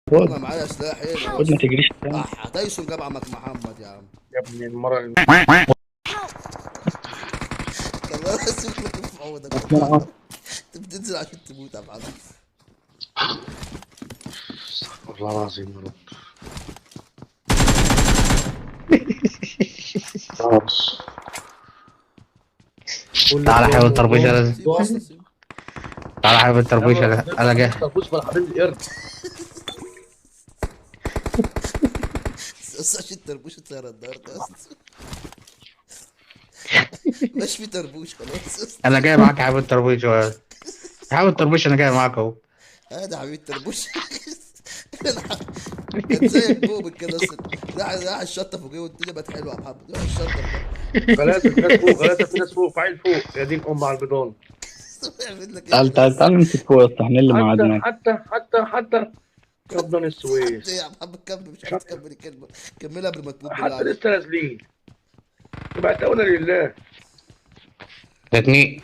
خد انا معايا سلاح ايه يا خد، ما اسطى؟ تجريش تاني. تايسون جاب عمك محمد يا عم. يا ابن المرة الله يسيب لك في عودك أسمع. والله. انت بتنزل عشان تموت يا محمد. والله العظيم يا رب. خلاص. تعالى يا حبيب الطربوش سيبه يا اسطى سيبه. تعالى يا حبيب الطربوش انا جاي. طربوش ولا حبيب القرد. بس عشان تربوش اتسرق النهارده يا اسطى. مش في تربوش خلاص يا اسطى. انا جاي معاك يا حبيب الطربوش يا حبيب الطربوش، انا جاي معاك اهو. هذا حبيبي التربوش. كان زيك بوبك كده اصلا. راح الشطه فوقيه والدنيا بقت حلوه يا محمد. راح الشطه غلاسة في ناس فوق، غلاسة في ناس فوق، فعيل فوق يا دين على البيضان. يعمل لك ايه تعال كده تعال اصلا؟ تعال نمسك فوق يا اسطى، احنا اللي حتى معادنا. حتى يا ابن حتى السويس. يا محمد كمل، مش عارف تكمل الكلمه. كملها قبل ما تموت بالله حتى عليك. لسه نازلين. يبقى تونا لله. اتنين.